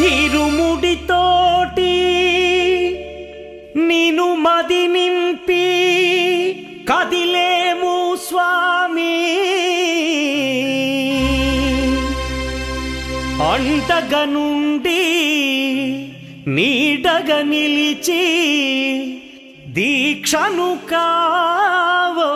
ఇరుముడితోటి నిను మది నింపి కదిలేము స్వామి అండగా నుండి నీడగా నిలిచి దీక్షను కావవయ్యా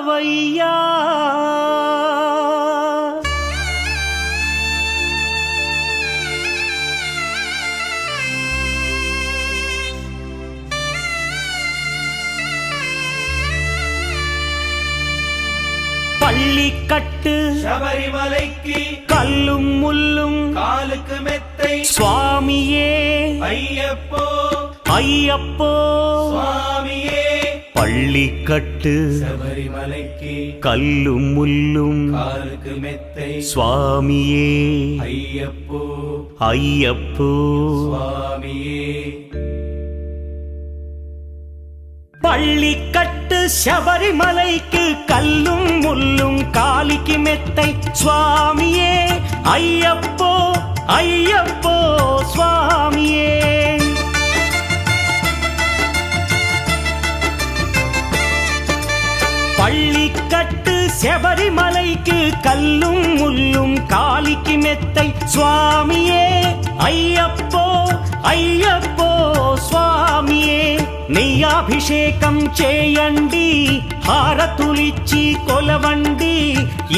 பள்ளிக்கட்டு சபரிமலைக்கு கல்லும் முள்ளும் காலுக்கு மெத்தை சுவாமியே ஐயப்போ ஐயப்போ சுவாமியே பள்ளிக்கட்டு சபரிமலைக்கு கல்லும் முள்ளும் காலுக்கு மெத்தை சுவாமியே ஐயப்போ ஐயப்போ சுவாமியே பள்ளிக்கட்டு శబరిమలైకి కల్లుం ముల్లుం కాలికి మెత్తై స్వామియే అయ్యప్పో అయ్యప్పో స్వామియే పள்ளிக்கட்டு శబరిమలైకి కల్లుం ముల్లుం కాలికి మెత్తై స్వామియే అయ్యప్పో అయ్యప్పో స్వామియే నెయ్యాభిషేకం చేయండి హారతులిచ్చి కొలవండి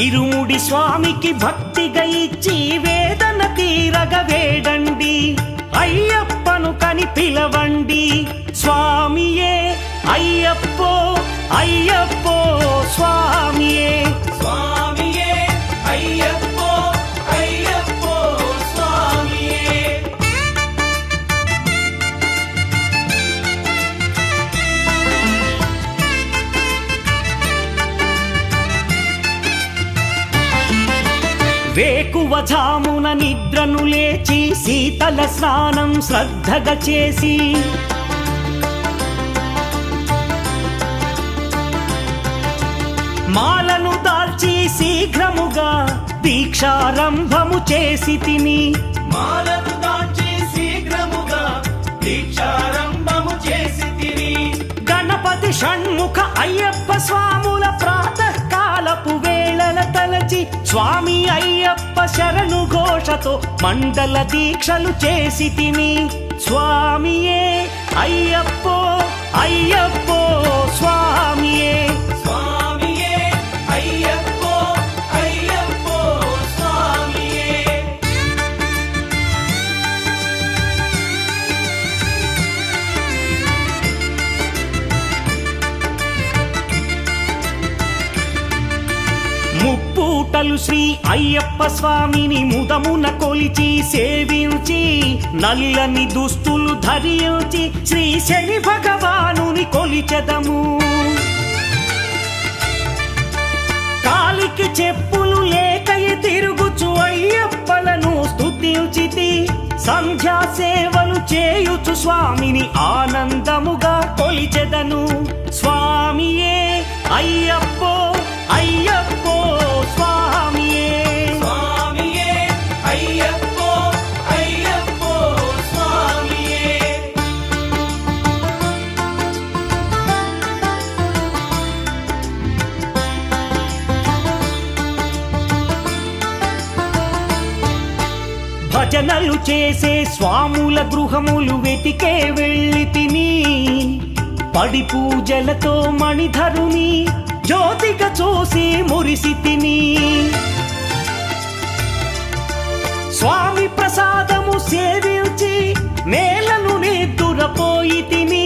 ఇరుముడి స్వామికి భక్తిగా ఇచ్చి వేదన తీరగ వేడండి అయ్యప్పను కని పిలవండి స్వామియే అయ్యప్పో అయ్యప్పో స్వామియే స్వామియే అయ్యప్పో అయ్యప్పో స్వామియే వేకువజామున నిద్రను లేచి శీతల స్నానం శ్రద్ధగా చేసి మాలను దాల్చి శీఘ్రముగా దీక్షారంభము చేసి తిని మాలను దాల్చి శీఘ్రముగా దీక్షారంభము చేసి తిని గణపతి షణ్ముఖ అయ్యప్ప స్వాముల ప్రాతకాలపు వేళల తలచి స్వామి అయ్యప్ప శరణు ఘోషతో మండల దీక్షలు చేసి తిని స్వామియే అయ్యప్పో అయ్యప్పో స్వామియే స్వామియే అయ్యప్పో అయ్యప్పో స్వామియే ముప్పూటలు శ్రీ అయ్యప్ప స్వామిని ముదమున కొలిచి సేవించి నల్లని దుస్తులు ధరించి శ్రీ శని భగవానుని కొలిచెదము కాలికి చెప్పులు లేకయి తిరుగుచు అయ్యప్పలను స్తుతించితి సంధ్యా సేవలు చేయుచు స్వామిని ఆనందముగా కొలిచెదను స్వామియే అయ్యప్పో అయ్యప్పో స్వామియే స్వామియే అయ్యప్పో అయ్యప్పో స్వామియే భజనలు చేసే స్వాముల గృహములు వెతికే వెళ్ళి తిని పడి పూజలతో మణిధరుని జ్యోతిగా చూసి మురిసి తిని స్వామి ప్రసాదము సేవించి నేలను నిద్దురపోయి తిని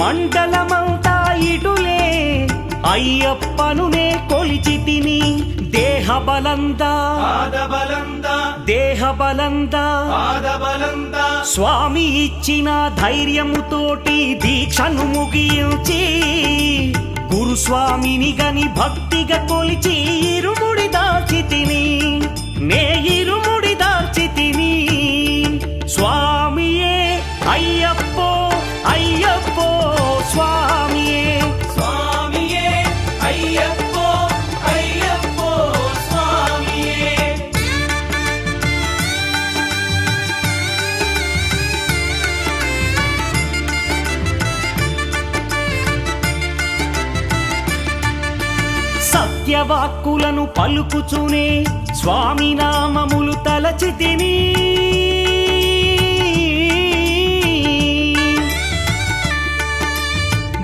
మండలమంతా ఇటులే అయ్యప్పనునే కొలిచి తిని దేహబలందా దేహబలందా స్వామి ఇచ్చిన ధైర్యముతోటి దీక్షను ముగించి గురుస్వామిని గని భక్తిగా కొలిచి ఇరుముడి దాల్చి తిని నే ఇరుముడి దాల్చి తిని స్వామియే అయ్యప్పో అయ్యప్పో స్వామియే స్వామియే అయ్యప్పో అయ్యప్పో స్వామియే వాక్కులను పలుకుచునే స్వామి నామములు తలచితిని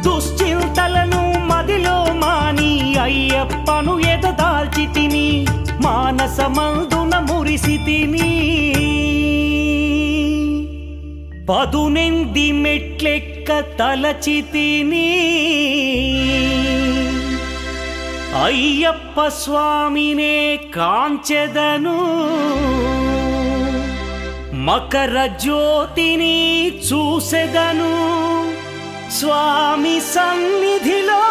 దుశ్చింతలను మదిలో మాని అయ్యప్పను ఎదదాల్చితిని మానసమందున మురిసితిని పదునెంది మెట్లెక్క తలచితిని అయ్యప్ప స్వామినే కాంచెదను మకర జ్యోతిని చూసెదను స్వామి సన్నిధిలో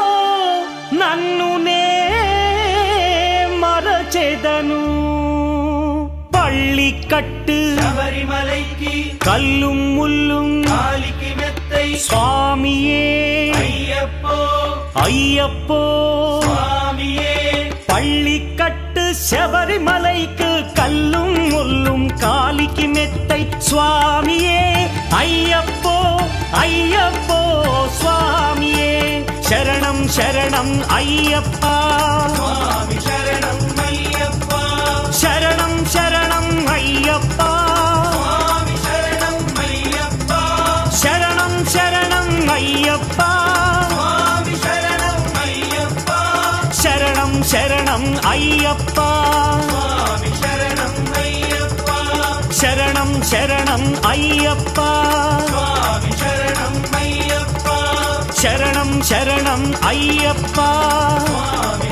నన్ను నే మరచెదను పళ్ళి కట్టు శబరిమలైకి కల్లుం ముల్లుం కాలికి మెత్తై స్వామియే అయ్యప్పో అయ్యప్పో స్వామియే పళ్ళి కట్టు శబరిమలైకు కల్లుం ముల్లుం కాలికి మెత్తై స్వామియే అయ్యప్పో అయ్యప్పో స్వామియే శరణం శరణం అయ్యప్ప స్వామి శరణం అయ్యప్ప శరణం శరణం అయ్యప్ప స్వామి శరణం అయ్యప్ప శరణం శరణం అయ్యప్ప స్వామి శరణం అయ్యప్ప శరణం శరణం అయ్యప్ప స్వామి శరణం అయ్యప్ప శరణం శరణం అయ్యప్ప స్వామి శరణం అయ్యప్ప శరణం శరణం అయ్యప్ప స్వామి